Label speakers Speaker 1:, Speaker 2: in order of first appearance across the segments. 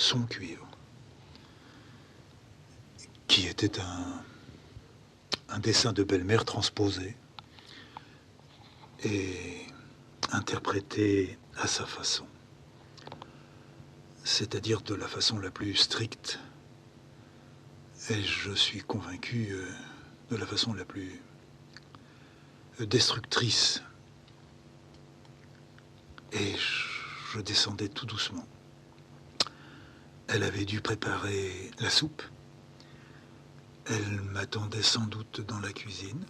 Speaker 1: son cuivre, qui était un dessin de belle-mère transposé et interprété à sa façon, c'est-à-dire de la façon la plus stricte, et je suis convaincu de la façon la plus destructrice. Et je descendais tout doucement. Elle avait dû préparer la soupe. Elle m'attendait sans doute dans la cuisine,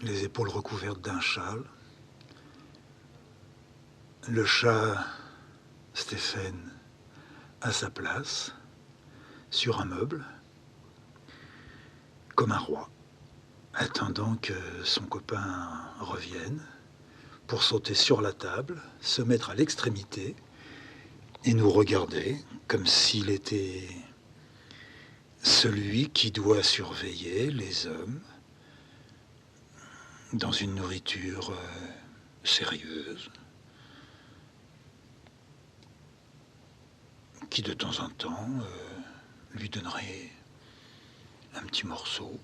Speaker 1: les épaules recouvertes d'un châle. Le chat Stéphane à sa place, sur un meuble, comme un roi, attendant que son copain revienne pour sauter sur la table, se mettre à l'extrémité et nous regarder comme s'il était celui qui doit surveiller les hommes dans une nourriture sérieuse, qui de temps en temps lui donnerait un petit morceau,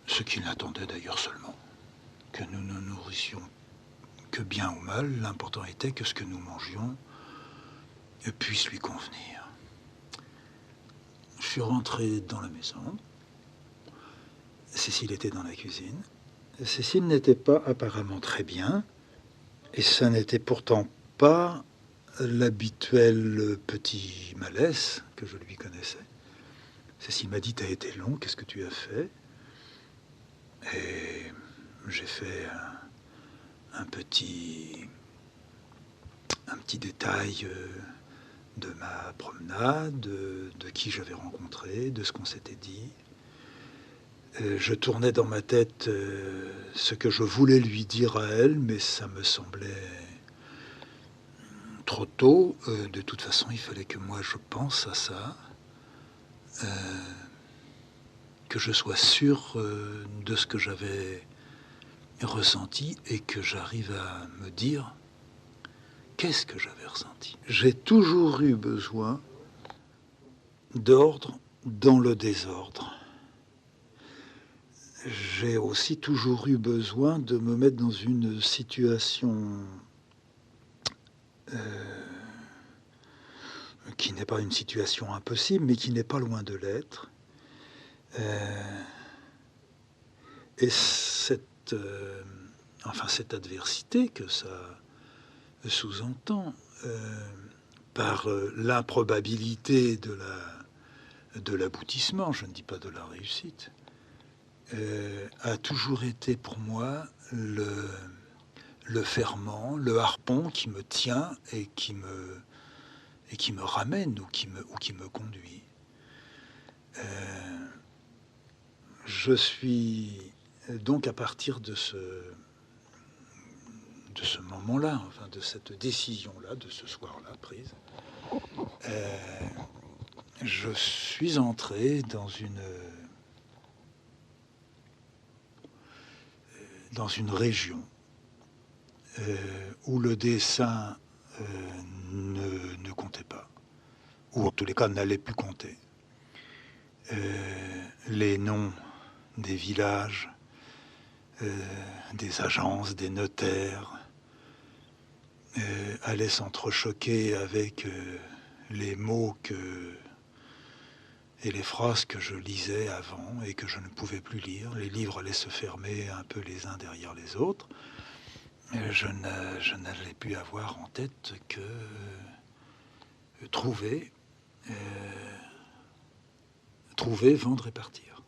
Speaker 1: ce qu'il attendait d'ailleurs seulement, que nous ne nourrissions que bien ou mal, l'important était que ce que nous mangions puisse lui convenir. Je suis rentré dans la maison, Cécile était dans la cuisine. Cécile n'était pas apparemment très bien, et ça n'était pourtant pas l'habituel petit malaise que je lui connaissais. Cécile m'a dit: « T'as été long, qu'est-ce que tu as fait ?» Et j'ai fait un petit détail de ma promenade, de qui j'avais rencontré, de ce qu'on s'était dit. Je tournais dans ma tête ce que je voulais lui dire à elle, mais ça me semblait trop tôt. De toute façon, il fallait que moi je pense à ça, que je sois sûr de ce que j'avais ressenti et que j'arrive à me dire qu'est-ce que j'avais ressenti. J'ai toujours eu besoin d'ordre dans le désordre. J'ai aussi toujours eu besoin de me mettre dans une situation qui n'est pas une situation impossible, mais qui n'est pas loin de l'être. Et cette adversité que ça sous-entend, par l'improbabilité de l'aboutissement, je ne dis pas de la réussite, a toujours été pour moi le ferment, le harpon qui me tient et qui me ramène ou qui me conduit. Je suis donc à partir de ce moment-là, enfin de cette décision-là, de ce soir-là prise, je suis entré dans une région où le dessin ne comptait pas, ou en tous les cas n'allait plus compter. Les noms des villages, des agences, des notaires, allaient s'entrechoquer avec les mots et les phrases que je lisais avant et que je ne pouvais plus lire. Les livres allaient se fermer un peu les uns derrière les autres. Je n'allais plus avoir en tête que trouver, vendre et partir.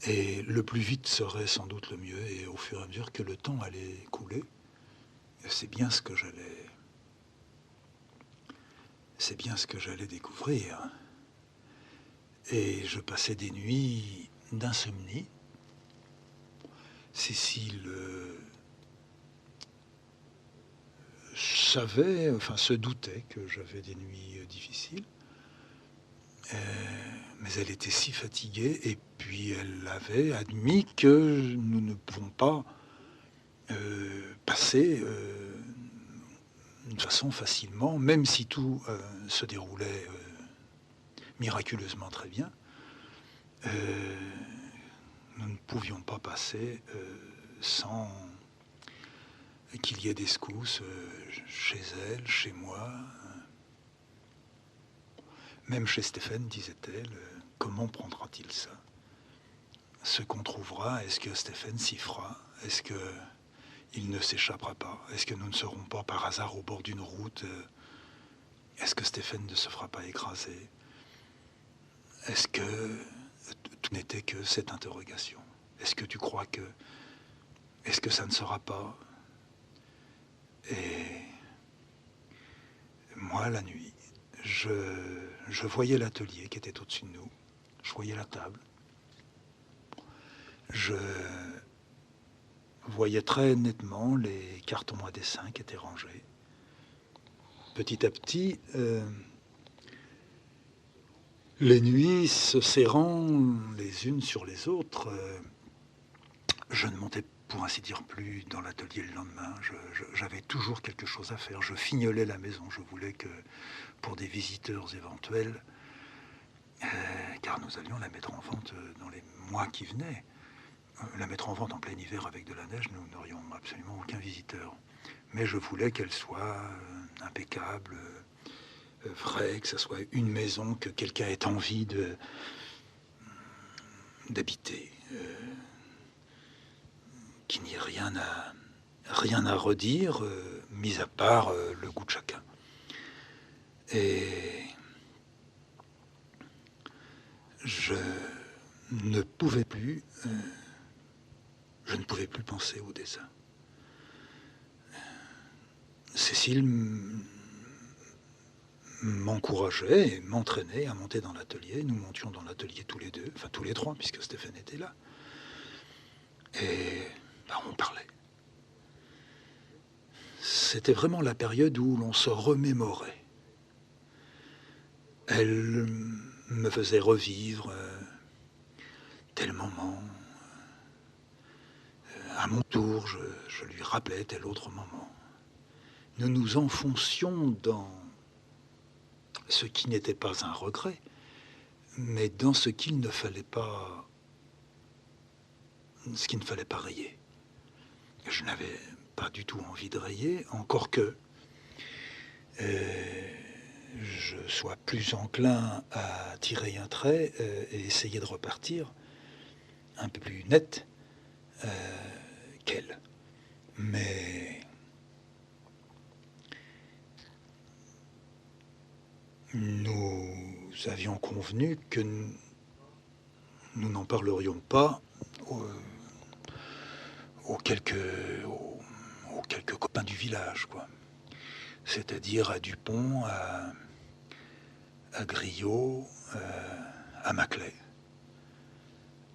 Speaker 1: Et le plus vite serait sans doute le mieux, et au fur et à mesure que le temps allait couler, c'est bien ce que j'allais découvrir. Et je passais des nuits d'insomnie. Cécile se doutait que j'avais des nuits difficiles. Mais elle était si fatiguée, et puis elle avait admis que nous ne pouvons pas passer d'une façon facilement, même si tout se déroulait miraculeusement très bien. Nous ne pouvions pas passer sans qu'il y ait des secousses chez elle, chez moi, même chez Stéphane, disait-elle. Comment prendra-t-il ça? Ce qu'on trouvera, est-ce que Stéphane s'y fera? Est-ce qu'il ne s'échappera pas? Est-ce que nous ne serons pas par hasard au bord d'une route? Est-ce que Stéphane ne se fera pas écraser? Est-ce que tout n'était que cette interrogation? Est-ce que tu crois que... Est-ce que ça ne sera pas? Et moi, la nuit, je voyais l'atelier qui était au-dessus de nous. Je voyais la table. Je voyais très nettement les cartons à dessin qui étaient rangés. Petit à petit, les nuits se serrant les unes sur les autres, je ne montais pour ainsi dire plus dans l'atelier le lendemain. J'avais toujours quelque chose à faire. Je fignolais la maison. Je voulais que, pour des visiteurs éventuels, car nous allions la mettre en vente dans les mois qui venaient, la mettre en vente en plein hiver avec de la neige, nous n'aurions absolument aucun visiteur. Mais je voulais qu'elle soit impeccable, vraie, que ce soit une maison que quelqu'un ait envie d'habiter, qu'il n'y ait rien à redire, mis à part le goût de chacun. Et je ne pouvais plus penser au dessin. Cécile m'encourageait et m'entraînait à monter dans l'atelier. Nous montions dans l'atelier tous les deux, enfin tous les trois, puisque Stéphane était là. Et on parlait. C'était vraiment la période où l'on se remémorait. Elle me faisait revivre tel moment. À mon tour, je lui rappelais tel autre moment. Nous nous enfoncions dans ce qui n'était pas un regret, mais dans ce qu'il ne fallait pas, rayer. Je n'avais pas du tout envie de rayer, encore que je sois plus enclin à tirer un trait et essayer de repartir un peu plus net qu'elle. Mais nous avions convenu que nous n'en parlerions pas aux quelques copains du village, quoi. C'est-à-dire à Dupont, à Griot, à Maclay.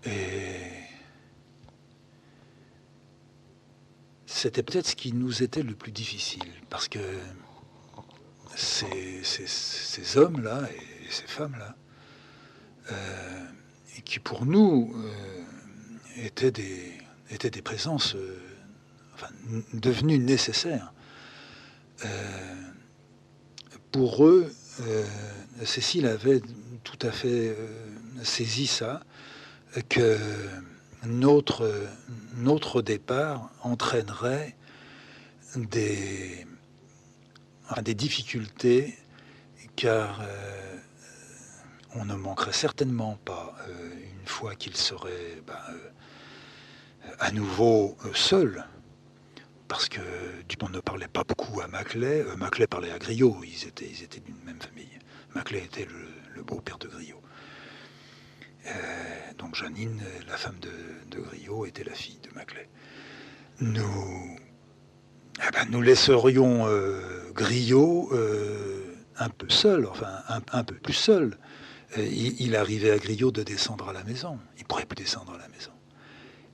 Speaker 1: Et c'était peut-être ce qui nous était le plus difficile, parce que ces hommes-là et ces femmes-là, qui pour nous étaient des présences devenues nécessaires. Pour eux, Cécile avait tout à fait saisi ça, que notre départ entraînerait des difficultés, car on ne manquerait certainement pas, une fois qu'il serait à nouveau seul, parce que Dupont ne parlait pas beaucoup à Maclay. Maclay parlait à Griot, ils étaient d'une même famille. Maclay était le beau-père de Griot. Donc Jeannine, la femme de Griot, était la fille de Maclay. Nous laisserions Griot un peu seul, enfin un peu plus seul. Il arrivait à Griot de descendre à la maison. Il ne pourrait plus descendre à la maison.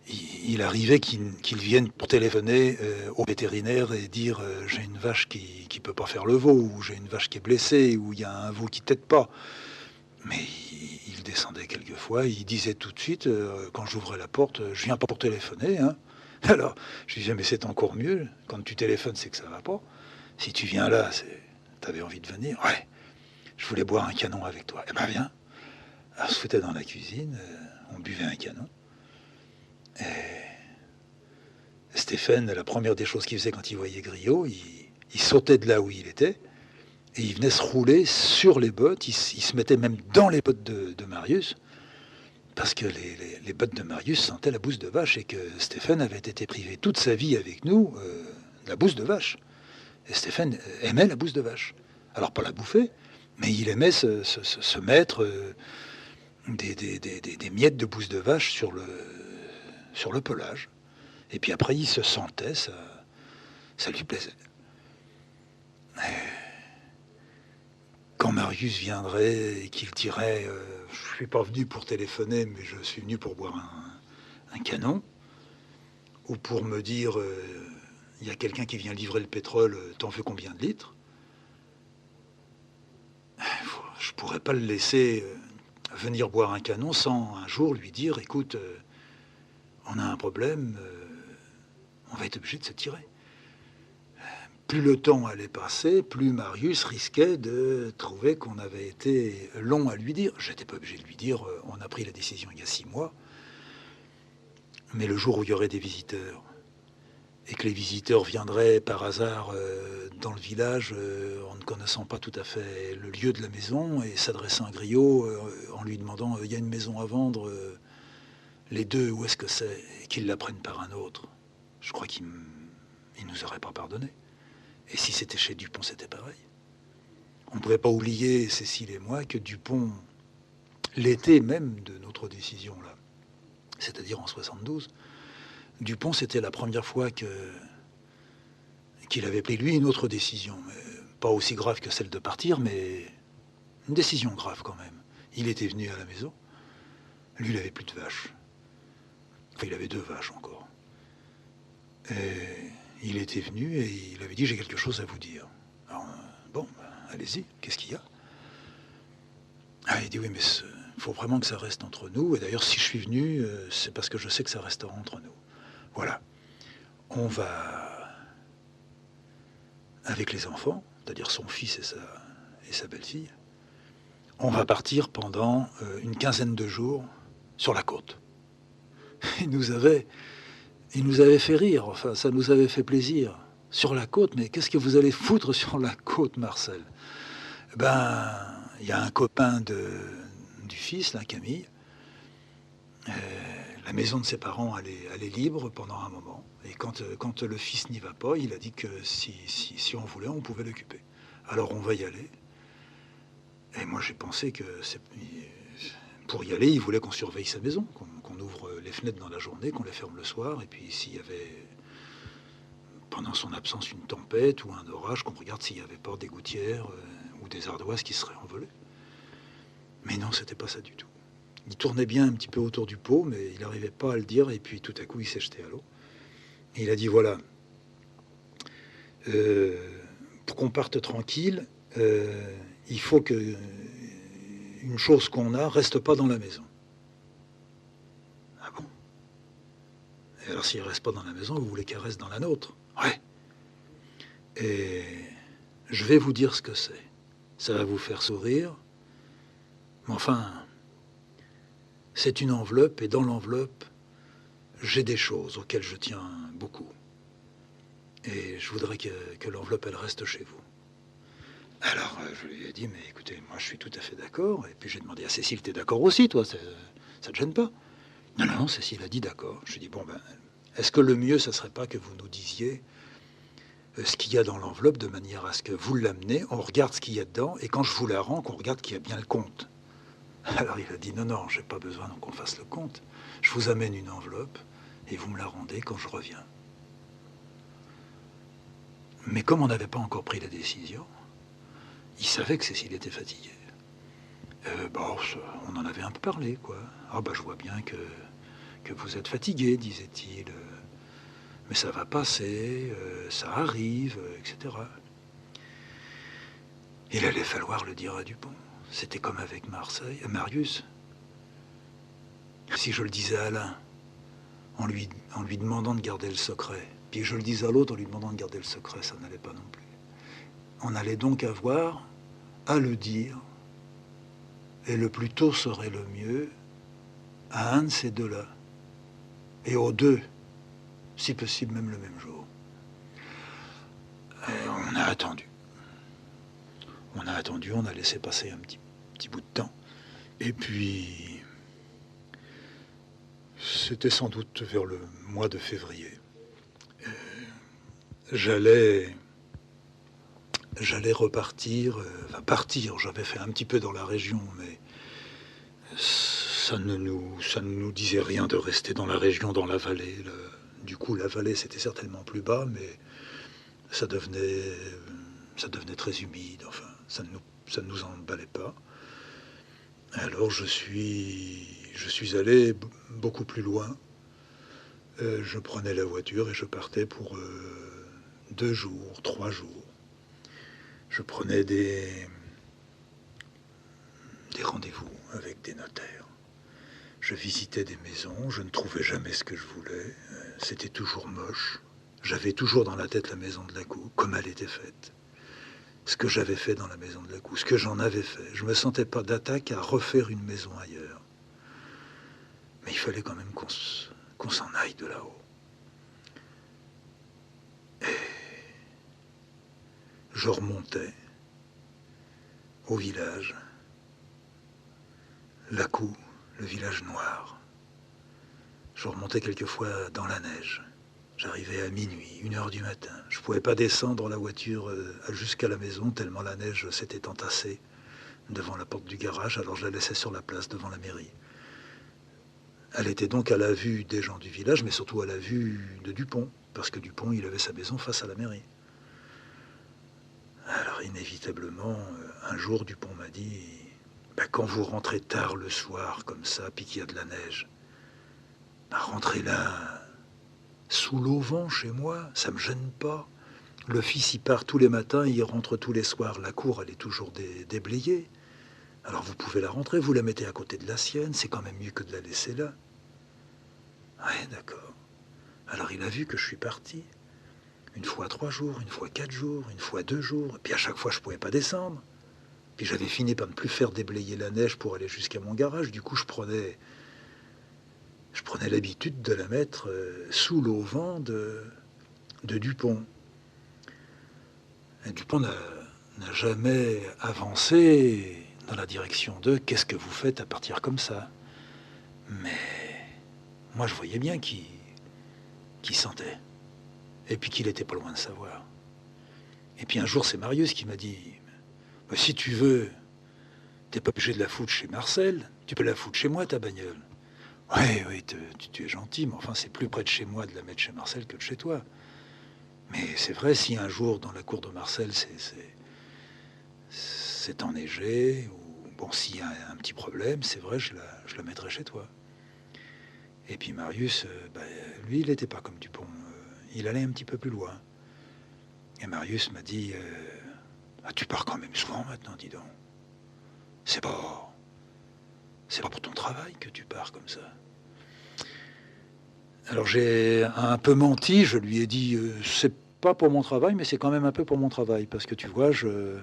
Speaker 1: Il arrivait qu'il vienne pour téléphoner au vétérinaire et dire j'ai une vache qui ne peut pas faire le veau, ou j'ai une vache qui est blessée, ou il y a un veau qui ne tète pas. Mais il descendait quelquefois, il disait tout de suite, quand j'ouvrais la porte, je viens pas pour téléphoner. Hein. Alors, je disais, mais c'est encore mieux, quand tu téléphones, c'est que ça va pas. Si tu viens là, t'avais envie de venir? Ouais, je voulais boire un canon avec toi. Eh ben viens. Alors, on se foutait dans la cuisine, on buvait un canon. Et Stéphane, la première des choses qu'il faisait quand il voyait Griot, il sautait de là où il était, et il venait se rouler sur les bottes, il se mettait même dans les bottes de Marius, parce que les bottes de Marius sentaient la bouse de vache, et que Stéphane avait été privé toute sa vie avec nous de la bouse de vache. Et Stéphane aimait la bouse de vache. Alors pas la bouffer, mais il aimait se mettre des miettes de bouse de vache sur le pelage. Et puis après, il se sentait, ça lui plaisait. Quand Marius viendrait et qu'il dirait je ne suis pas venu pour téléphoner, mais je suis venu pour boire un canon, ou pour me dire il y a quelqu'un qui vient livrer le pétrole, t'en fais combien de litres? Je ne pourrais pas le laisser venir boire un canon sans un jour lui dire écoute, on a un problème, on va être obligé de se tirer. Plus le temps allait passer, plus Marius risquait de trouver qu'on avait été long à lui dire. J'étais pas obligé de lui dire on a pris la décision il y a 6 mois, mais le jour où il y aurait des visiteurs, et que les visiteurs viendraient par hasard dans le village en ne connaissant pas tout à fait le lieu de la maison, et s'adressant à Griot en lui demandant il y a une maison à vendre, les deux, où est-ce que c'est? Et qu'ils la prennent par un autre. Je crois qu'il ne nous aurait pas pardonné. Et si c'était chez Dupont, c'était pareil. On ne pouvait pas oublier, Cécile et moi, que Dupont, l'été même de notre décision, là, c'est-à-dire en 72, Dupont, c'était la première fois qu'il avait pris, lui, une autre décision. Mais pas aussi grave que celle de partir, mais une décision grave quand même. Il était venu à la maison. Lui, il avait plus de vaches. Enfin, il avait 2 vaches encore. Et il était venu et il avait dit j'ai quelque chose à vous dire. Alors, bon, allez-y, qu'est-ce qu'il y a? Ah, il dit oui, mais il faut vraiment que ça reste entre nous. Et d'ailleurs, si je suis venu, c'est parce que je sais que ça restera entre nous. Voilà. On va, avec les enfants, c'est-à-dire son fils et sa belle-fille, on va partir pendant une quinzaine de jours sur la côte. Il nous avait fait rire, enfin, ça nous avait fait plaisir. Sur la côte, mais qu'est-ce que vous allez foutre sur la côte, Marcel? Ben, il y a un copain du fils, là, Camille. La maison de ses parents, elle est libre pendant un moment. Et quand le fils n'y va pas, il a dit que si on voulait, on pouvait l'occuper. Alors on va y aller. Et moi j'ai pensé que pour y aller, il voulait qu'on surveille sa maison, qu'on ouvre les fenêtres dans la journée, qu'on les ferme le soir. Et puis s'il y avait, pendant son absence, une tempête ou un orage, qu'on regarde s'il n'y avait pas des gouttières ou des ardoises qui seraient envolées. Mais non, c'était pas ça du tout. Il tournait bien un petit peu autour du pot, mais il n'arrivait pas à le dire, et puis tout à coup, il s'est jeté à l'eau. Et il a dit, voilà, pour qu'on parte tranquille, il faut que une chose qu'on a reste pas dans la maison. Ah bon? Et alors, s'il reste pas dans la maison, vous voulez qu'elle reste dans la nôtre? Ouais. Et je vais vous dire ce que c'est. Ça va vous faire sourire. Mais enfin, c'est une enveloppe, et dans l'enveloppe, j'ai des choses auxquelles je tiens beaucoup. Et je voudrais que l'enveloppe, elle reste chez vous. Alors, je lui ai dit, mais écoutez, moi, je suis tout à fait d'accord. Et puis, j'ai demandé à Cécile, t'es d'accord aussi, toi? Ça te gêne pas? Non, non, Cécile a dit d'accord. Je lui ai dit, bon, ben, est-ce que le mieux, ça serait pas que vous nous disiez ce qu'il y a dans l'enveloppe, de manière à ce que vous l'amenez, on regarde ce qu'il y a dedans, et quand je vous la rends, qu'on regarde qu'il y a bien le compte? Alors, il a dit, non, non, j'ai pas besoin qu'on fasse le compte. Je vous amène une enveloppe, et vous me la rendez quand je reviens. Mais comme on n'avait pas encore pris la décision, il savait que Cécile était fatiguée. Bon, on en avait un peu parlé, quoi. Ah bah je vois bien que vous êtes fatigué, disait-il. Mais ça va passer, ça arrive, etc. Il allait falloir le dire à Dupont. C'était comme avec Marius. Si je le disais à l'un, en lui demandant de garder le secret, puis je le disais à l'autre en lui demandant de garder le secret, ça n'allait pas non plus. On allait donc avoir à le dire, et le plus tôt serait le mieux, à un de ces deux-là, et aux deux, si possible même le même jour. Et on a attendu. On a attendu, on a laissé passer un petit bout de temps. Et puis, c'était sans doute vers le mois de février. J'allais repartir, partir. J'avais fait un petit peu dans la région, mais ça ne nous disait rien de rester dans la région, dans la vallée. Du coup, la vallée, c'était certainement plus bas, mais ça devenait très humide. Enfin, ça ne nous emballait pas. Alors, je suis allé beaucoup plus loin. Je prenais la voiture et je partais pour 2 jours, 3 jours. Je prenais des rendez-vous avec des notaires. Je visitais des maisons, je ne trouvais jamais ce que je voulais. C'était toujours moche. J'avais toujours dans la tête la maison de Lacou, comme elle était faite. Ce que j'avais fait dans la maison de Lacou, ce que j'en avais fait. Je ne me sentais pas d'attaque à refaire une maison ailleurs. Mais il fallait quand même qu'on s'en aille de là-haut. Et je remontais au village. Lacou, le village noir. Je remontais quelquefois dans la neige. J'arrivais à minuit, 1h du matin. Je ne pouvais pas descendre la voiture jusqu'à la maison, tellement la neige s'était entassée devant la porte du garage, alors je la laissais sur la place devant la mairie. Elle était donc à la vue des gens du village, mais surtout à la vue de Dupont, parce que Dupont, il avait sa maison face à la mairie. Alors inévitablement, un jour, Dupont m'a dit « Quand vous rentrez tard le soir, comme ça, puis qu'il y a de la neige, rentrez là, sous l'auvent chez moi, ça me gêne pas. Le fils, il part tous les matins, il rentre tous les soirs. La cour, elle est toujours déblayée. Alors vous pouvez la rentrer, vous la mettez à côté de la sienne, c'est quand même mieux que de la laisser là. » Ouais, d'accord. Alors il a vu que je suis parti. Une fois 3 jours, une fois 4 jours, une fois 2 jours. Et puis à chaque fois, je ne pouvais pas descendre. Puis j'avais fini par ne plus faire déblayer la neige pour aller jusqu'à mon garage. Du coup, je prenais l'habitude de la mettre sous l'auvent de Dupont. Et Dupont n'a jamais avancé dans la direction de « qu'est-ce que vous faites à partir comme ça ?» Mais moi, je voyais bien qu'il sentait. Et puis qu'il n'était pas loin de savoir. Et puis un jour, c'est Marius qui m'a dit « Si tu veux, t'es pas obligé de la foutre chez Marcel, tu peux la foutre chez moi, ta bagnole. » Oui, tu es gentil, mais enfin, c'est plus près de chez moi de la mettre chez Marcel que de chez toi. Mais c'est vrai, si un jour, dans la cour de Marcel, c'est enneigé, ou bon, s'il y a un petit problème, c'est vrai, je la mettrai chez toi. Et puis Marius, lui, il n'était pas comme Dupont. Il allait un petit peu plus loin. Et Marius m'a dit tu pars quand même souvent maintenant, dis donc. C'est pas pour ton travail que tu pars comme ça. Alors j'ai un peu menti, je lui ai dit c'est pas pour mon travail, mais c'est quand même un peu pour mon travail, parce que tu vois, je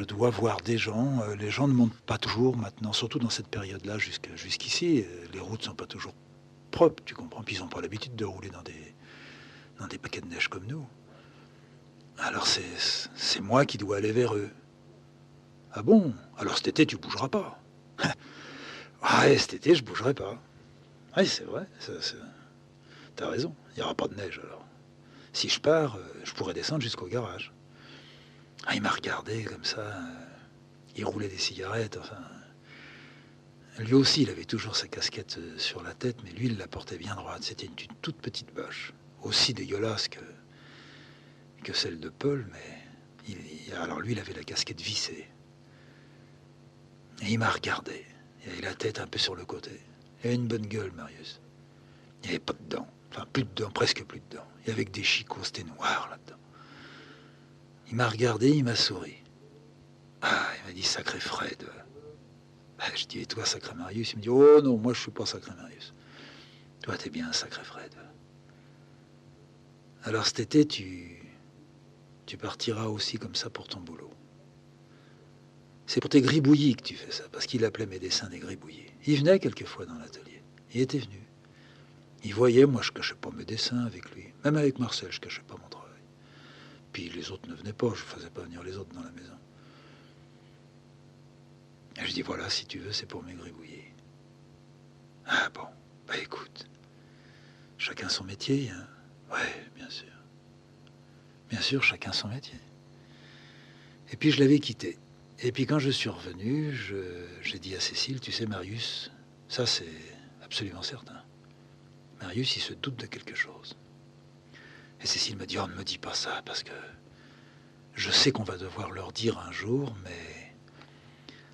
Speaker 1: dois voir des gens. Les gens ne montent pas toujours maintenant, surtout dans cette période-là jusqu'ici. Les routes sont pas toujours propres, tu comprends. Puis ils n'ont pas l'habitude de rouler dans des paquets de neige comme nous. Alors c'est moi qui dois aller vers eux. Ah bon? Alors cet été, tu bougeras pas. Ouais, cet été, je bougerai pas. Oui, c'est vrai. T'as raison. Il n'y aura pas de neige alors. Si je pars, je pourrais descendre jusqu'au garage. Ah, il m'a regardé comme ça. Il roulait des cigarettes. Enfin, lui aussi, il avait toujours sa casquette sur la tête, mais lui, il la portait bien droite. C'était une toute petite bâche, aussi dégueulasse que celle de Paul, mais alors lui, il avait la casquette vissée. Et il m'a regardé. Il avait la tête un peu sur le côté. Il avait une bonne gueule, Marius. Il n'y avait pas de dents. Enfin, plus de dents, presque plus de dents. Il y avait que des chicots, c'était noir là-dedans. Il m'a regardé, il m'a souri. Ah, il m'a dit, sacré Fred. Je dis, et toi, sacré Marius? Il me dit, oh non, moi je suis pas sacré Marius. Toi, t'es bien un sacré Fred. Alors cet été, tu tu partiras aussi comme ça pour ton boulot. C'est pour tes gribouillis que tu fais ça, parce qu'il appelait mes dessins des gribouillis. Il venait quelquefois dans l'atelier. Il était venu. Il voyait, moi je cachais pas mes dessins avec lui. Même avec Marcel, je cachais pas mon travail. Puis les autres ne venaient pas, je faisais pas venir les autres dans la maison. Et je dis, voilà, si tu veux, c'est pour mes gribouillis. Ah bon, bah écoute, chacun son métier, hein. Ouais, bien sûr. Bien sûr, chacun son métier. Et puis je l'avais quitté. Et puis quand je suis revenu, j'ai dit à Cécile, tu sais Marius, ça c'est absolument certain. Marius, il se doute de quelque chose. Et Cécile m'a dit, oh ne me dis pas ça, parce que je sais qu'on va devoir leur dire un jour, mais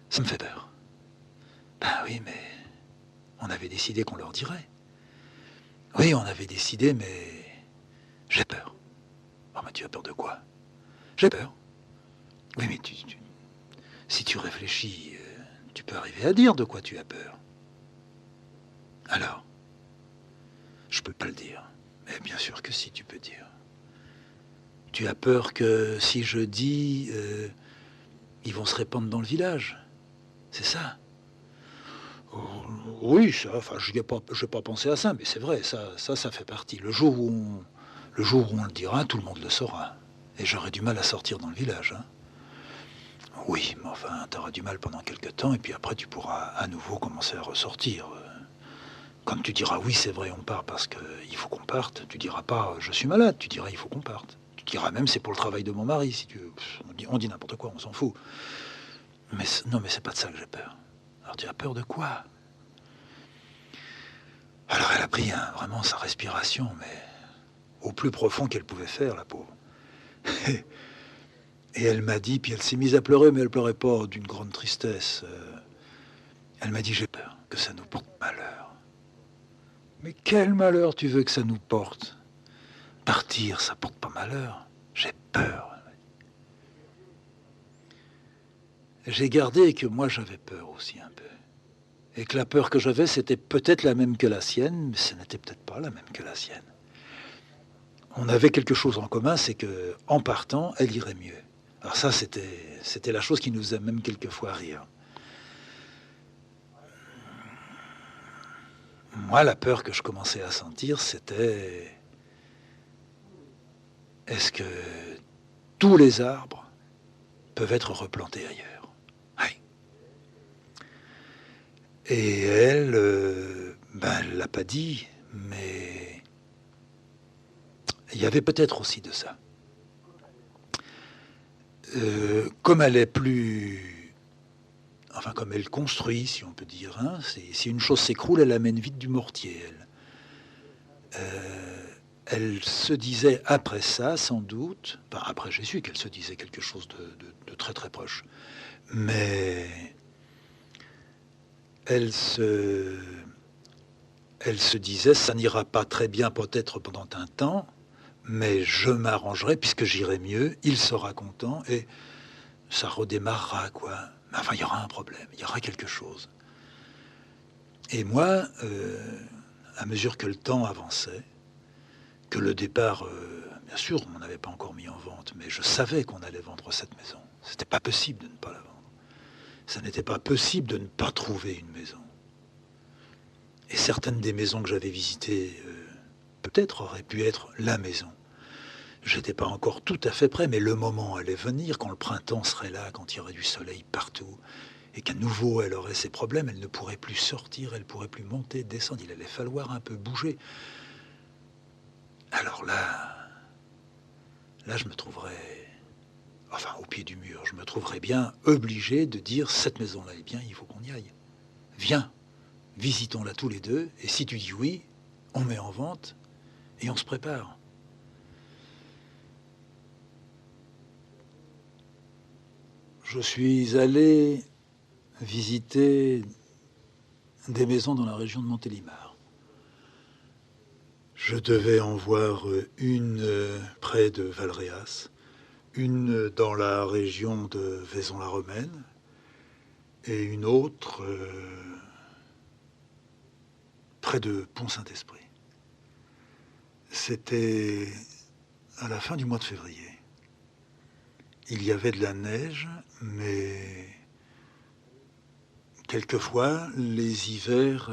Speaker 1: ça me fait peur. Ben oui, mais on avait décidé qu'on leur dirait. Oui, on avait décidé, mais j'ai peur. Oh, mais tu as peur de quoi? J'ai peur. Oui, mais si tu réfléchis, tu peux arriver à dire de quoi tu as peur. Alors, je peux pas le dire. Mais bien sûr que si, tu peux dire. Tu as peur que si je dis, ils vont se répandre dans le village. C'est ça? Oh, oui, ça, enfin, je n'ai pas pensé à ça, mais c'est vrai, ça fait partie. Le jour où on le dira, tout le monde le saura. Et j'aurai du mal à sortir dans le village. Hein. Oui, mais enfin, tu auras du mal pendant quelques temps, et puis après, tu pourras à nouveau commencer à ressortir. Quand tu diras oui, c'est vrai, on part parce qu'il faut qu'on parte, tu diras pas je suis malade, tu diras il faut qu'on parte. Tu diras même c'est pour le travail de mon mari, si tu veux. On dit n'importe quoi, on s'en fout. Mais non, mais c'est pas de ça que j'ai peur. Alors tu as peur de quoi? Alors elle a pris vraiment sa respiration, mais au plus profond qu'elle pouvait faire, la pauvre. Et elle m'a dit, puis elle s'est mise à pleurer, mais elle pleurait pas d'une grande tristesse. Elle m'a dit, j'ai peur que ça nous porte malheur. Mais quel malheur tu veux que ça nous porte? Partir, ça porte pas malheur. J'ai peur. J'ai gardé que moi j'avais peur aussi un peu. Et que la peur que j'avais, c'était peut-être la même que la sienne, mais ce n'était peut-être pas la même que la sienne. On avait quelque chose en commun, c'est que en partant, elle irait mieux. Alors ça, c'était la chose qui nous faisait même quelquefois rire. Moi, la peur que je commençais à sentir, c'était est-ce que tous les arbres peuvent être replantés ailleurs? Oui. Et elle, elle l'a pas dit, mais il y avait peut-être aussi de ça. Comme elle est plus... Enfin, comme elle construit, si on peut dire, hein, si une chose s'écroule, elle amène vite du mortier, elle. Elle se disait après ça, sans doute, enfin, après Jésus, qu'elle se disait quelque chose de très très proche, mais elle se, elle se disait, ça n'ira pas très bien peut-être pendant un temps, mais je m'arrangerai puisque j'irai mieux, il sera content et ça redémarrera, quoi. Mais enfin, il y aura un problème, il y aura quelque chose. Et moi, à mesure que le temps avançait, que le départ, bien sûr, on n'avait pas encore mis en vente, mais je savais qu'on allait vendre cette maison. C'était pas possible de ne pas la vendre. Ça n'était pas possible de ne pas trouver une maison. Et certaines des maisons que j'avais visitées, peut-être auraient pu être la maison. J'étais pas encore tout à fait prêt, mais le moment allait venir, quand le printemps serait là, quand il y aurait du soleil partout, et qu'à nouveau elle aurait ses problèmes, elle ne pourrait plus sortir, elle ne pourrait plus monter, descendre, il allait falloir un peu bouger. Alors là, je me trouverais, enfin au pied du mur, je me trouverais bien obligé de dire cette maison-là est bien, il faut qu'on y aille. Viens, visitons-la tous les deux, et si tu dis oui, on met en vente et on se prépare. Je suis allé visiter des maisons dans la région de Montélimar. Je devais en voir une près de Valréas, une dans la région de Vaison-la-Romaine et une autre près de Pont-Saint-Esprit. C'était à la fin du mois de février. il y avait de la neige, mais quelquefois, les hivers,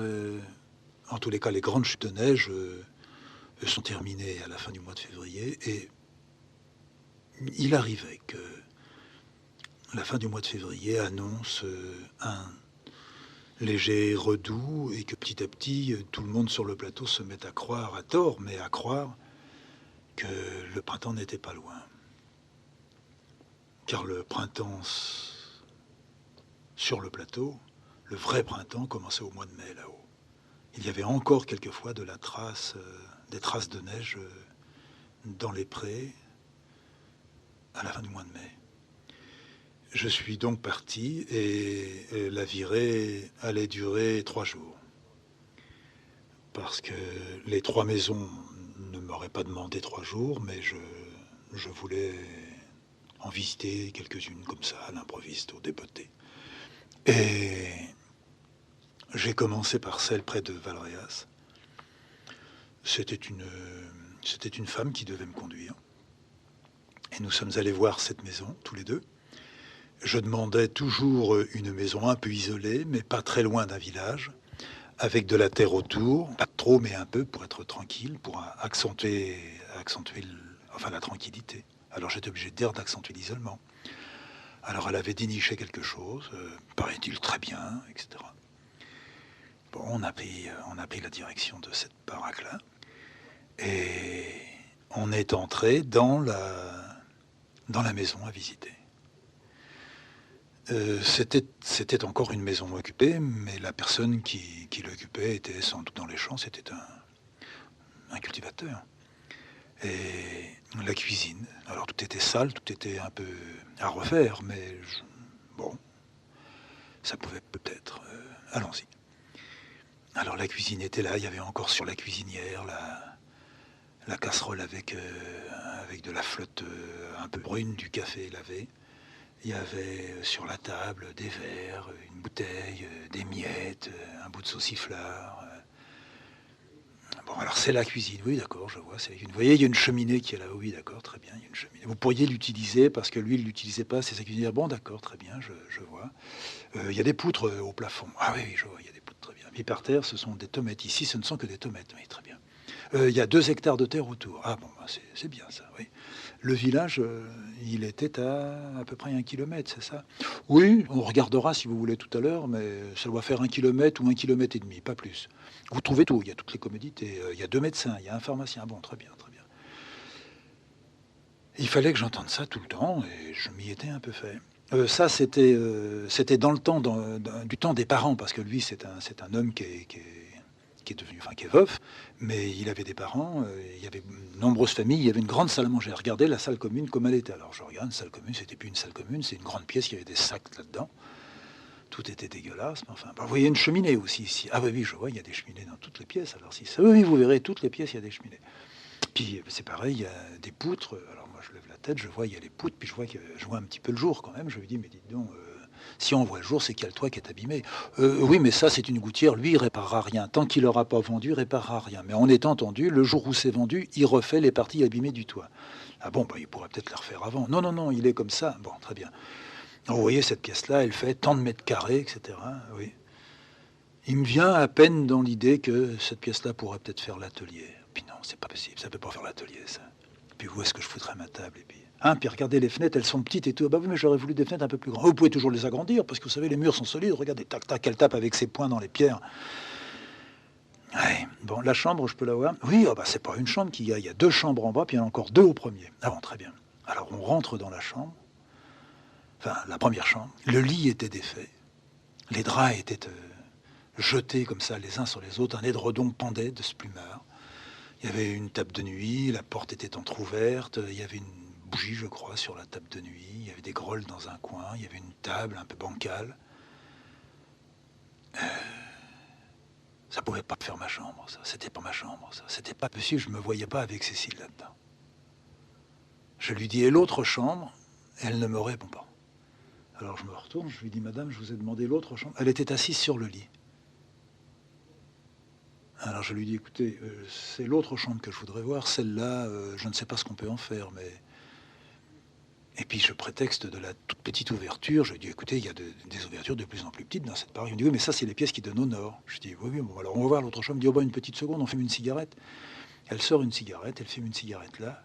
Speaker 1: en tous les cas les grandes chutes de neige, sont terminées à la fin du mois de février et il arrivait que la fin du mois de février annonce, un léger redoux et que petit à petit, tout le monde sur le plateau se met à croire, à tort, mais à croire que le printemps n'était pas loin. Car le printemps sur le plateau, le vrai printemps commençait au mois de mai là-haut. Il y avait encore quelquefois de la trace, des traces de neige dans les prés à la fin du mois de mai. Je suis donc parti et la virée allait durer 3 jours. Parce que les 3 maisons ne m'auraient pas demandé 3 jours, mais je voulais en visiter quelques-unes comme ça, à l'improviste, au débeauté. Et j'ai commencé par celle près de Valréas. C'était une femme qui devait me conduire. Et nous sommes allés voir cette maison, tous les deux. Je demandais toujours une maison un peu isolée, mais pas très loin d'un village, avec de la terre autour, pas trop, mais un peu, pour être tranquille, pour accentuer la tranquillité. Alors j'étais obligé de dire d'accentuer l'isolement. Alors elle avait déniché quelque chose, paraît-il très bien, etc. Bon, on a pris la direction de cette baraque-là, et on est entré dans la maison à visiter. C'était encore une maison occupée, mais la personne qui l'occupait était sans doute dans les champs, c'était un cultivateur. Et la cuisine, alors tout était sale, tout était un peu à refaire, mais bon, ça pouvait peut-être... allons-y. Alors la cuisine était là, il y avait encore sur la cuisinière la casserole avec de la flotte un peu brune du café lavé. Il y avait sur la table des verres, une bouteille, des miettes, un bout de sauciflard. Bon, alors c'est la cuisine, oui, d'accord, je vois. Vous voyez, il y a une cheminée qui est là, oui, d'accord, très bien, il y a une cheminée. Vous pourriez l'utiliser parce que lui, il ne l'utilisait pas, c'est sa cuisinière. Bon, d'accord, très bien, je vois. Il y a des poutres au plafond. Ah oui, oui, je vois, il y a des poutres, très bien. Puis par terre, ce sont des tomates. Ici, ce ne sont que des tomates, oui, très bien. Il y a 2 hectares de terre autour. Ah bon, bah, c'est bien ça, oui. Le village, il était à peu près 1 kilomètre, c'est ça? Oui, on regardera si vous voulez tout à l'heure, mais ça doit faire 1 kilomètre ou 1 kilomètre et demi, pas plus. Vous trouvez tout, il y a toutes les commodités. Il y a 2 médecins, il y a un pharmacien. Bon, très bien, très bien. Il fallait que j'entende ça tout le temps et je m'y étais un peu fait. Ça, c'était dans le temps, du temps des parents, parce que lui, c'est un homme qui est devenu, enfin, qui est veuf, mais il avait des parents, il y avait de nombreuses familles, il y avait une grande salle à manger. Regardez la salle commune comme elle était. Alors je regarde, une salle commune, c'était plus une salle commune, c'est une grande pièce, il y avait des sacs là-dedans. Tout était dégueulasse, mais enfin, bah, vous voyez une cheminée aussi ici. Ah oui, oui, je vois, il y a des cheminées dans toutes les pièces. Alors si ça, oui, vous verrez, toutes les pièces, il y a des cheminées. Puis c'est pareil, il y a des poutres. Alors moi, je lève la tête, je vois, il y a les poutres, puis je vois un petit peu le jour quand même. Je lui dis, mais dites donc, si on voit le jour, c'est qu'il y a le toit qui est abîmé. Oui, mais ça, c'est une gouttière. Lui, il réparera rien. Tant qu'il n'aura pas vendu, il réparera rien. Mais en étant entendu, le jour où c'est vendu, il refait les parties abîmées du toit. Ah bon, bah, il pourrait peut-être les refaire avant. Non, non, non, il est comme ça. Bon, très bien. Alors, vous voyez, cette pièce-là, elle fait tant de mètres carrés, etc. Oui. Il me vient à peine dans l'idée que cette pièce-là pourrait peut-être faire l'atelier. Puis non, c'est pas possible, ça peut pas faire l'atelier, ça. Puis où est-ce que je foutrais ma table? Et puis, hein, puis regardez les fenêtres, elles sont petites et tout. Bah oui, mais j'aurais voulu des fenêtres un peu plus grandes. Vous pouvez toujours les agrandir, parce que vous savez, les murs sont solides. Regardez, tac, tac, elle tape avec ses poings dans les pierres. Ouais. Bon, la chambre, je peux la voir? Oui, oh bah, c'est pas une chambre qu'il y a. Il y a 2 chambres en bas, puis il y en a encore 2 au premier. Ah bon, très bien. Alors on rentre dans la chambre, enfin la première chambre. Le lit était défait. Les draps étaient jetés comme ça les uns sur les autres. Un édredon pendait de ce plumard. Il y avait une table de nuit, la porte était entr'ouverte, il y avait une bougie, je crois, sur la table de nuit, il y avait des grolles dans un coin, il y avait une table un peu bancale. Ça pouvait pas faire ma chambre, ça. C'était pas ma chambre, ça. C'était pas possible, je me voyais pas avec Cécile là-dedans. Je lui dis, et l'autre chambre? Elle ne me répond pas. Alors je me retourne, je lui dis, madame, je vous ai demandé l'autre chambre. Elle était assise sur le lit. Alors je lui dis, écoutez, c'est l'autre chambre que je voudrais voir, celle-là, je ne sais pas ce qu'on peut en faire, mais... Et puis je prétexte de la toute petite ouverture. Je dis, écoutez, il y a des ouvertures de plus en plus petites dans cette paroi. Il me dit, oui, mais ça, c'est les pièces qui donnent au nord. Je dis, oui, oui, bon, alors on va voir l'autre chambre. Il me dit, oh, bah, une petite seconde, on fume une cigarette. Elle sort une cigarette, elle fume une cigarette là.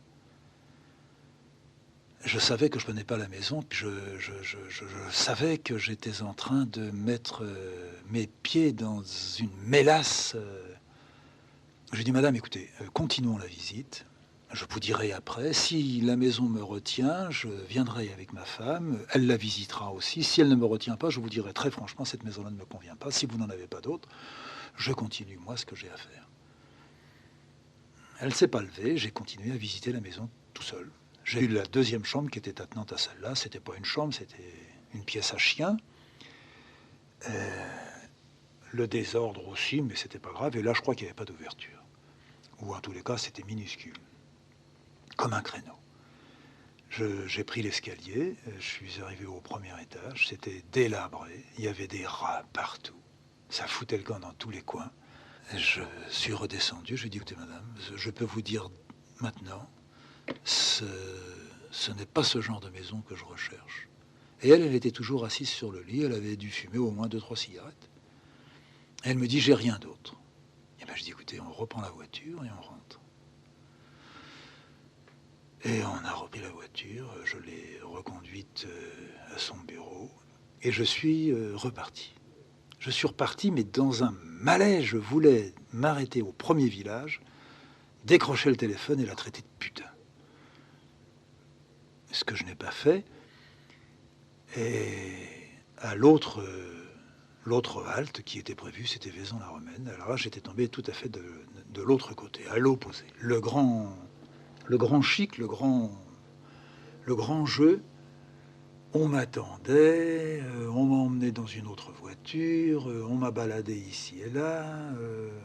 Speaker 1: Je savais que je ne venais pas à la maison, puis je savais que j'étais en train de mettre mes pieds dans une mélasse. J'ai dit, madame, écoutez, continuons la visite. Je vous dirai après. Si la maison me retient, je viendrai avec ma femme. Elle la visitera aussi. Si elle ne me retient pas, je vous dirai très franchement, cette maison-là ne me convient pas. Si vous n'en avez pas d'autre, je continue, moi, ce que j'ai à faire. Elle ne s'est pas levée. J'ai continué à visiter la maison tout seul. J'ai eu la deuxième chambre qui était attenante à celle-là. C'était pas une chambre, c'était une pièce à chien. Le désordre aussi, mais c'était pas grave. Et là, je crois qu'il n'y avait pas d'ouverture. Ou en tous les cas, c'était minuscule. Comme un créneau. J'ai pris l'escalier, je suis arrivé au premier étage, c'était délabré, il y avait des rats partout. Ça foutait le camp dans tous les coins. Je suis redescendu, je lui ai dit, écoutez madame, je peux vous dire maintenant, ce n'est pas ce genre de maison que je recherche. Et elle était toujours assise sur le lit, elle avait dû fumer au moins 2-3 cigarettes. Et elle me dit, j'ai rien d'autre. Et bien je dis, écoutez, on reprend la voiture et on rentre. Et on a repris la voiture, je l'ai reconduite à son bureau, et je suis reparti. Je suis reparti, mais dans un malaise, je voulais m'arrêter au premier village, décrocher le téléphone et la traiter de putain. Ce que je n'ai pas fait. Et à l'autre halte qui était prévue, c'était Vaison-la-Romaine. Alors là, j'étais tombé tout à fait de l'autre côté, à l'opposé. Le grand chic, le grand jeu, on m'attendait, on m'a emmené dans une autre voiture, on m'a baladé ici et là,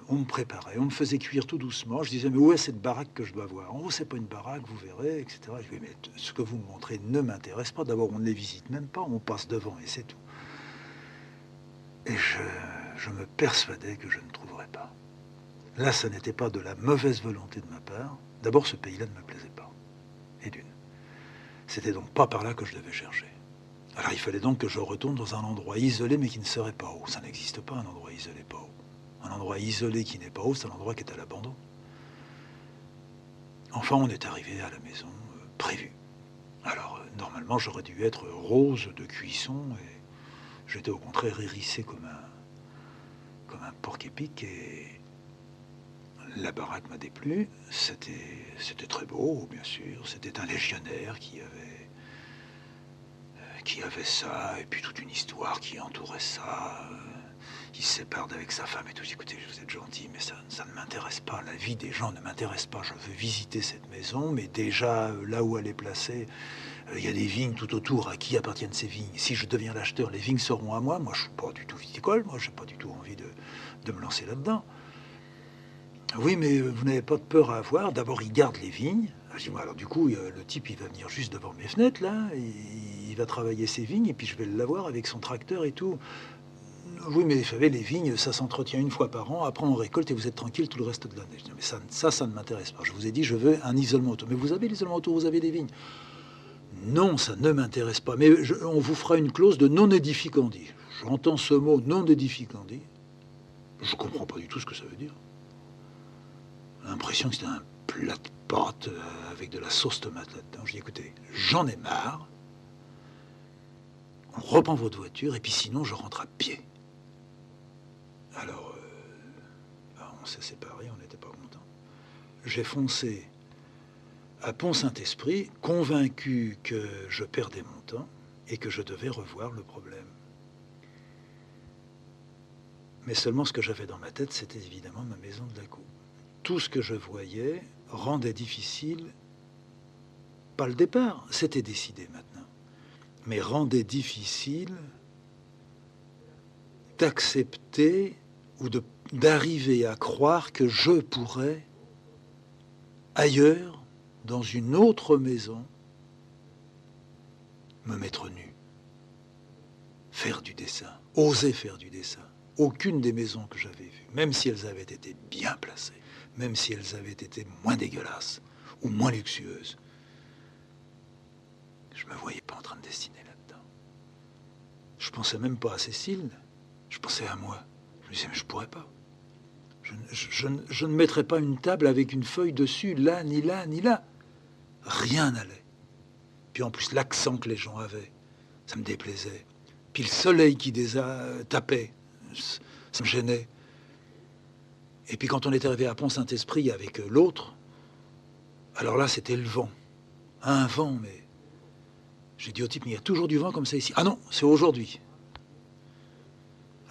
Speaker 1: on me préparait, on me faisait cuire tout doucement. Je disais, mais où est cette baraque que je dois voir? Oh, c'est pas une baraque, vous verrez, etc. Je dis, mais ce que vous me montrez ne m'intéresse pas. D'abord, on ne les visite même pas, on passe devant et c'est tout. Et je me persuadais que je ne trouverais pas. Là, ça n'était pas de la mauvaise volonté de ma part. D'abord, ce pays-là ne me plaisait pas. Et d'une. C'était donc pas par là que je devais chercher. Alors il fallait donc que je retourne dans un endroit isolé, mais qui ne serait pas haut. Ça n'existe pas, un endroit isolé pas haut. Un endroit isolé qui n'est pas haut, c'est un endroit qui est à l'abandon. Enfin, on est arrivé à la maison prévue. Alors, normalement, j'aurais dû être rose de cuisson, et j'étais au contraire hérissé comme un porc-épic, et la baraque m'a déplu. C'était très beau, bien sûr. C'était un légionnaire qui avait ça, et puis toute une histoire qui entourait ça. Il se sépare d'avec sa femme et tout. Écoutez, vous êtes gentil, mais ça ne m'intéresse pas. La vie des gens ne m'intéresse pas. Je veux visiter cette maison, mais déjà, là où elle est placée, il y a des vignes tout autour. À qui appartiennent ces vignes? Si je deviens l'acheteur, les vignes seront à moi. Moi, je ne suis pas du tout viticole. Moi, je n'ai pas du tout envie de me lancer là-dedans. Oui, mais vous n'avez pas de peur à avoir. D'abord, il garde les vignes. Je dis, alors du coup, le type, il va venir juste devant mes fenêtres, là. Il va travailler ses vignes, et puis je vais l'avoir avec son tracteur et tout. Oui, mais vous savez, les vignes, ça s'entretient une fois par an. Après, on récolte et vous êtes tranquille tout le reste de l'année. Je dis, mais ça ne m'intéresse pas. Je vous ai dit, je veux un isolement auto. Mais vous avez l'isolement auto, vous avez des vignes. Non, ça ne m'intéresse pas. Mais on vous fera une clause de non édificandi. J'entends ce mot non édificandi. Je ne comprends pas du tout ce que ça veut dire. J'ai l'impression que c'était un plat de pâtes avec de la sauce tomate là-dedans. Je dis, écoutez, j'en ai marre. On reprend votre voiture et puis sinon, je rentre à pied. Alors, on s'est séparés, on n'était pas contents. J'ai foncé à Pont-Saint-Esprit, convaincu que je perdais mon temps et que je devais revoir le problème. Mais seulement ce que j'avais dans ma tête, c'était évidemment ma maison de la cour. Tout ce que je voyais rendait difficile, pas le départ, c'était décidé maintenant, mais rendait difficile d'accepter ou d'arriver à croire que je pourrais, ailleurs, dans une autre maison, me mettre nu, faire du dessin, oser faire du dessin. Aucune des maisons que j'avais vues, même si elles avaient été bien placées, même si elles avaient été moins dégueulasses ou moins luxueuses, Je me voyais pas en train de dessiner là-dedans. Je pensais même pas à Cécile, je pensais à moi. Je me disais, mais je pourrais pas. Je ne mettrais pas une table avec une feuille dessus, là, ni là, ni là. Rien n'allait. Puis en plus, l'accent que les gens avaient, ça me déplaisait. Puis le soleil qui tapait, ça me gênait. Et puis quand on était arrivé à Pont-Saint-Esprit avec l'autre, alors là, c'était le vent. Un vent, mais... J'ai dit au type, mais il y a toujours du vent comme ça ici. Ah non, c'est aujourd'hui.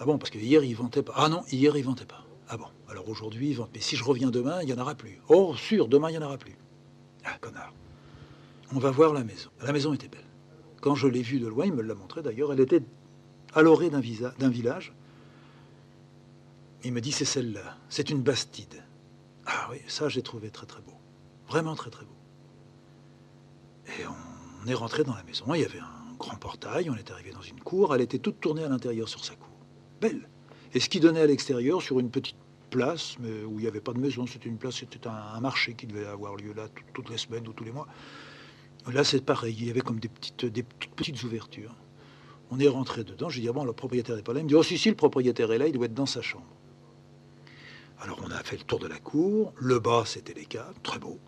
Speaker 1: Ah bon, parce que hier, il ventait pas. Ah non, hier, il ventait pas. Ah bon, alors aujourd'hui, il vente. Mais si je reviens demain, il n'y en aura plus. Oh, sûr, demain, il n'y en aura plus. Ah, connard. On va voir la maison. La maison était belle. Quand je l'ai vue de loin, il me l'a montré d'ailleurs, elle était à l'orée d'un village. Il me dit, c'est celle-là. C'est une bastide. Ah oui, ça, j'ai trouvé très très beau. Vraiment très très beau. Et on est rentré dans la maison. Il y avait un grand portail. On est arrivé dans une cour. Elle était toute tournée à l'intérieur sur sa cour. Belle. Et ce qui donnait à l'extérieur, sur une petite place, mais où il n'y avait pas de maison, c'était une place, c'était un marché qui devait avoir lieu là toutes les semaines ou tous les mois. Là, c'est pareil. Il y avait comme des toutes petites ouvertures. On est rentré dedans. J'ai dit, ah bon, le propriétaire n'est pas là. Il me dit, oh si, le propriétaire est là. Il doit être dans sa chambre. Alors, on a fait le tour de la cour. Le bas, c'était les caves. Très beau.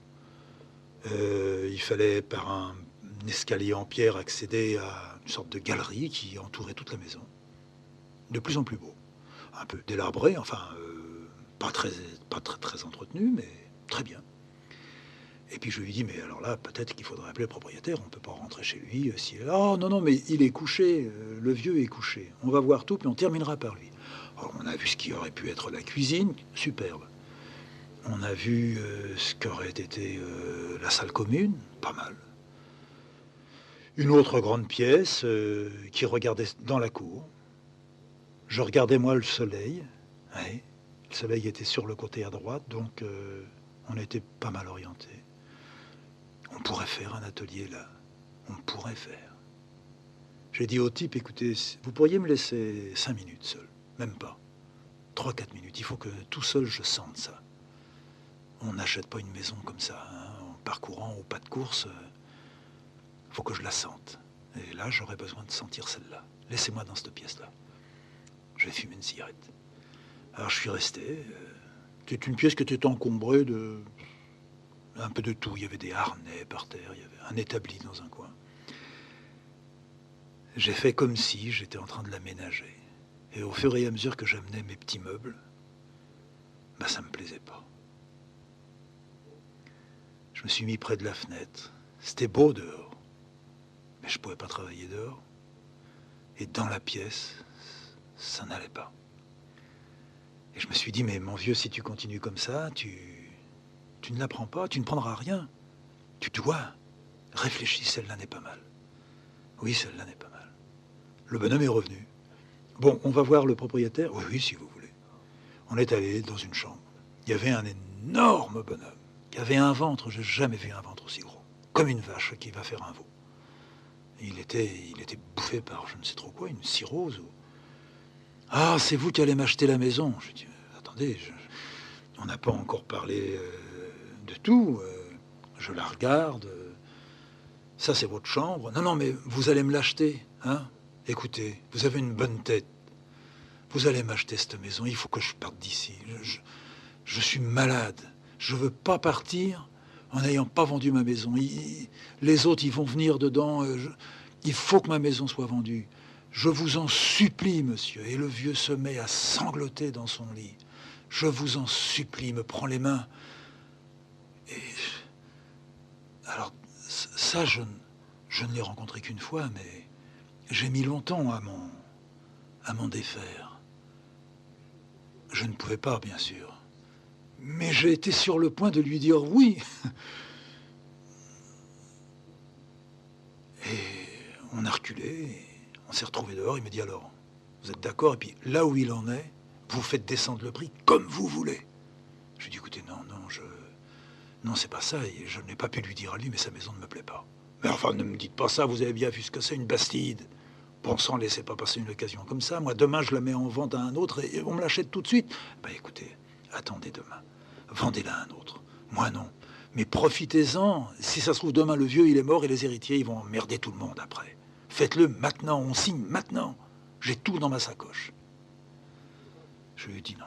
Speaker 1: Il fallait, par un escalier en pierre, accéder à une sorte de galerie qui entourait toute la maison. De plus en plus beau. Un peu délabré, enfin, pas très entretenu, mais très bien. Et puis je lui dis, mais alors là, peut-être qu'il faudrait appeler le propriétaire, on ne peut pas rentrer chez lui. Oh non, mais il est couché, le vieux est couché. On va voir tout, puis on terminera par lui. Alors, on a vu ce qui aurait pu être la cuisine, superbe. On a vu ce qu'aurait été la salle commune, pas mal. Une autre grande pièce qui regardait dans la cour. Je regardais moi le soleil. Oui, le soleil était sur le côté à droite, donc on était pas mal orienté. On pourrait faire un atelier là. On pourrait faire. J'ai dit au type, écoutez, vous pourriez me laisser 5 minutes seul. Même pas. 3-4 minutes. Il faut que tout seul je sente ça. On n'achète pas une maison comme ça, hein, en parcourant au pas de course. Faut que je la sente. Et là, j'aurais besoin de sentir celle-là. Laissez-moi dans cette pièce-là. Je vais fumer une cigarette. Alors je suis resté. C'est une pièce qui était encombrée de... un peu de tout. Il y avait des harnais par terre, il y avait un établi dans un coin. J'ai fait comme si j'étais en train de l'aménager. Et au fur et à mesure que j'amenais mes petits meubles, ça me plaisait pas. Je me suis mis près de la fenêtre. C'était beau dehors, mais je pouvais pas travailler dehors. Et dans la pièce, ça n'allait pas. Et je me suis dit, mais mon vieux, si tu continues comme ça, tu ne l'apprends pas, tu ne prendras rien. Tu dois. Réfléchis, celle-là n'est pas mal. Oui, celle-là n'est pas mal. Le bonhomme est revenu. Bon, on va voir le propriétaire. Oui, oui, si vous voulez. On est allé dans une chambre. Il y avait un énorme bonhomme qui avait un ventre, j'ai jamais vu un ventre aussi gros. Comme une vache qui va faire un veau. Il était bouffé par je ne sais trop quoi, une cirrhose. Ah, c'est vous qui allez m'acheter la maison. Je dis, attendez, on n'a pas encore parlé de tout. Je la regarde. Ça, c'est votre chambre. Non, non, mais vous allez me l'acheter, hein? Écoutez, vous avez une bonne tête. Vous allez m'acheter cette maison. Il faut que je parte d'ici. Je suis malade. Je veux pas partir en n'ayant pas vendu ma maison. Les autres, ils vont venir dedans. Il faut que ma maison soit vendue. Je vous en supplie, monsieur. Et le vieux se met à sangloter dans son lit. Je vous en supplie, me prend les mains. Et alors, ça, je ne l'ai rencontré qu'une fois, mais j'ai mis longtemps à m'en défaire. Je ne pouvais pas, bien sûr. Mais j'ai été sur le point de lui dire oui. Et on a reculé, on s'est retrouvés dehors. Il me dit alors, vous êtes d'accord? Et puis là où il en est, vous faites descendre le prix comme vous voulez. Je lui dis écoutez, non, c'est pas ça. Et je n'ai pas pu lui dire à lui, mais sa maison ne me plaît pas. Mais enfin, ne me dites pas ça, vous avez bien vu ce que c'est, une bastide. Bon sang, laissez pas passer une occasion comme ça. Moi, demain, je la mets en vente à un autre et on me l'achète tout de suite. Écoutez, attendez demain. Vendez-la à un autre. Moi, non. Mais profitez-en. Si ça se trouve, demain, le vieux, il est mort et les héritiers, ils vont emmerder tout le monde après. Faites-le maintenant, on signe maintenant. J'ai tout dans ma sacoche. Je lui ai dit non,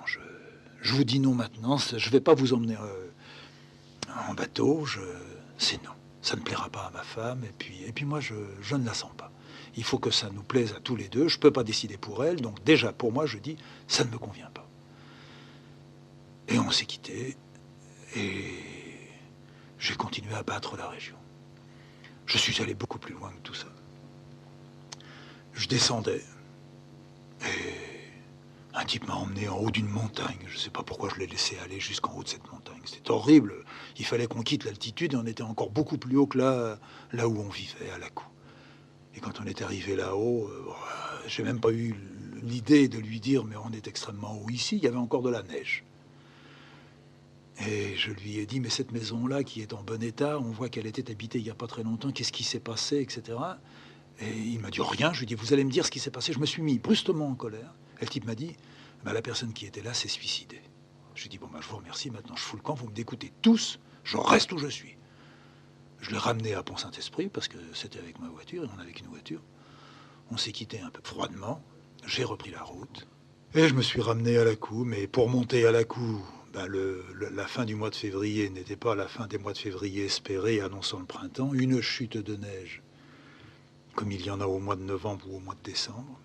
Speaker 1: je vous dis non maintenant, je ne vais pas vous emmener en bateau, c'est non. Ça ne plaira pas à ma femme, et puis moi, je ne la sens pas. Il faut que ça nous plaise à tous les deux, je ne peux pas décider pour elle, donc déjà, pour moi, je dis, ça ne me convient pas. Et on s'est quittés, et j'ai continué à battre la région. Je suis allé beaucoup plus loin que tout ça. Je descendais, et un type m'a emmené en haut d'une montagne. Je ne sais pas pourquoi je l'ai laissé aller jusqu'en haut de cette montagne. C'était horrible. Il fallait qu'on quitte l'altitude et on était encore beaucoup plus haut que là où on vivait, à Lacou. Et quand on est arrivé là-haut, j'ai même pas eu l'idée de lui dire « mais on est extrêmement haut ici ». Il y avait encore de la neige. Et je lui ai dit « mais cette maison-là qui est en bon état, on voit qu'elle était habitée il n'y a pas très longtemps, qu'est-ce qui s'est passé, etc. » Et il m'a dit « rien ». Je lui ai dit « vous allez me dire ce qui s'est passé ». Je me suis mis brusquement en colère. Et le type m'a dit bah, la personne qui était là s'est suicidée. Je lui ai dit bon, bah, je vous remercie, maintenant je fous le camp, vous me dégoûtez tous, je reste où je suis. Je l'ai ramené à Pont-Saint-Esprit parce que c'était avec ma voiture, et on avait qu'une voiture. On s'est quitté un peu froidement, j'ai repris la route, et je me suis ramené à Lacou, mais pour monter à Lacou, bah, la fin du mois de février n'était pas la fin des mois de février espérés annonçant le printemps, une chute de neige, comme il y en a au mois de novembre ou au mois de décembre.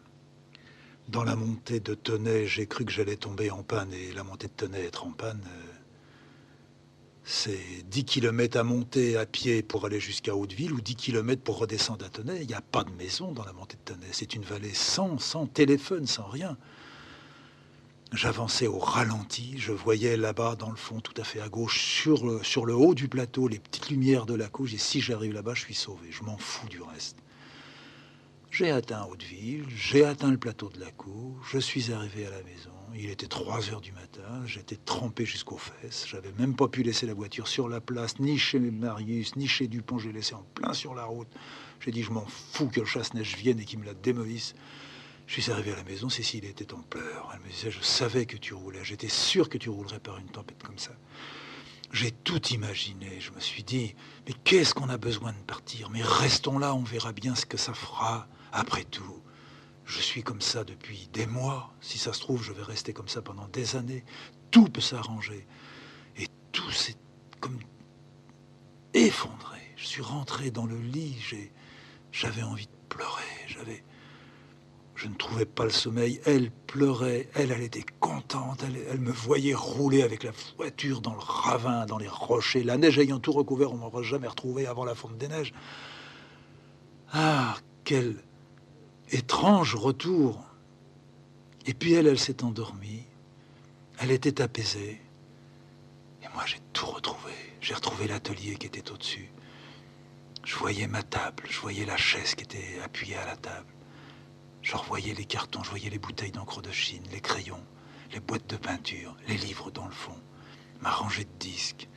Speaker 1: Dans la montée de Tenay, j'ai cru que j'allais tomber en panne, et la montée de Tenay, être en panne, c'est 10 km à monter à pied pour aller jusqu'à Hauteville, ou 10 km pour redescendre à Tenay. Il n'y a pas de maison dans la montée de Tenay. C'est une vallée sans téléphone, sans rien. J'avançais au ralenti, je voyais là-bas, dans le fond, tout à fait à gauche, sur le haut du plateau, les petites lumières de Lacou. Et si j'arrive là-bas, je suis sauvé, je m'en fous du reste. J'ai atteint Hauteville, j'ai atteint le plateau de Lacou, je suis arrivé à la maison, il était 3 heures du matin, j'étais trempé jusqu'aux fesses, j'avais même pas pu laisser la voiture sur la place, ni chez Marius, ni chez Dupont, j'ai laissé en plein sur la route. J'ai dit je m'en fous que le chasse-neige vienne et qu'il me la démolisse. Je suis arrivé à la maison, Cécile était en pleurs, elle me disait je savais que tu roulais, j'étais sûr que tu roulerais par une tempête comme ça. J'ai tout imaginé, je me suis dit mais qu'est-ce qu'on a besoin de partir, mais restons là, on verra bien ce que ça fera. Après tout, je suis comme ça depuis des mois. Si ça se trouve, je vais rester comme ça pendant des années. Tout peut s'arranger. Et tout s'est comme effondré. Je suis rentré dans le lit. J'avais envie de pleurer. Je ne trouvais pas le sommeil. Elle pleurait. Elle était contente. Elle me voyait rouler avec la voiture dans le ravin, dans les rochers. La neige ayant tout recouvert, on ne m'aurait jamais retrouvé avant la fonte des neiges. Ah, quel étrange retour. Et puis elle s'est endormie. Elle était apaisée. Et moi, j'ai tout retrouvé. J'ai retrouvé l'atelier qui était au-dessus. Je voyais ma table, je voyais la chaise qui était appuyée à la table. Je revoyais les cartons, je voyais les bouteilles d'encre de Chine, les crayons, les boîtes de peinture, les livres dans le fond, ma rangée de disques.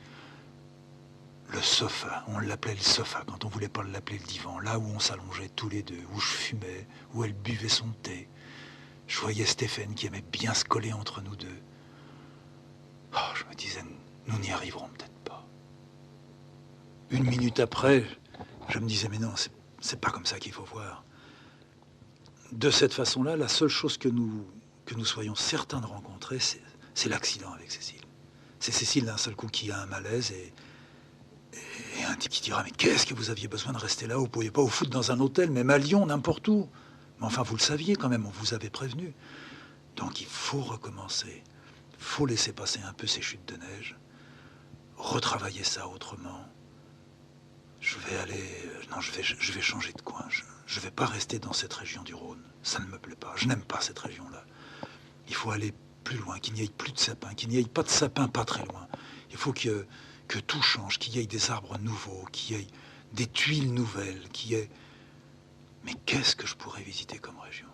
Speaker 1: Le sofa, on l'appelait le sofa quand on voulait pas l'appeler le divan, là où on s'allongeait tous les deux, où je fumais, où elle buvait son thé. Je voyais Stéphane qui aimait bien se coller entre nous deux. Oh, je me disais, nous n'y arriverons peut-être pas. 1 minute après, je me disais, mais non, c'est pas comme ça qu'il faut voir. De cette façon-là, la seule chose que nous soyons certains de rencontrer, c'est l'accident avec Cécile. C'est Cécile d'un seul coup qui a un malaise et un type qui dira « Mais qu'est-ce que vous aviez besoin de rester là? Vous ne pouviez pas vous foutre dans un hôtel, même à Lyon, n'importe où. » Mais enfin, vous le saviez quand même, on vous avait prévenu. Donc il faut recommencer. Il faut laisser passer un peu ces chutes de neige. Retravailler ça autrement. Je vais changer de coin. Je ne vais pas rester dans cette région du Rhône. Ça ne me plaît pas. Je n'aime pas cette région-là. Il faut aller plus loin, qu'il n'y ait plus de sapins, qu'il n'y ait pas de sapins pas très loin. Il faut que tout change, qu'il y ait des arbres nouveaux, qu'il y ait des tuiles nouvelles, qu'il y ait... Mais qu'est-ce que je pourrais visiter comme région?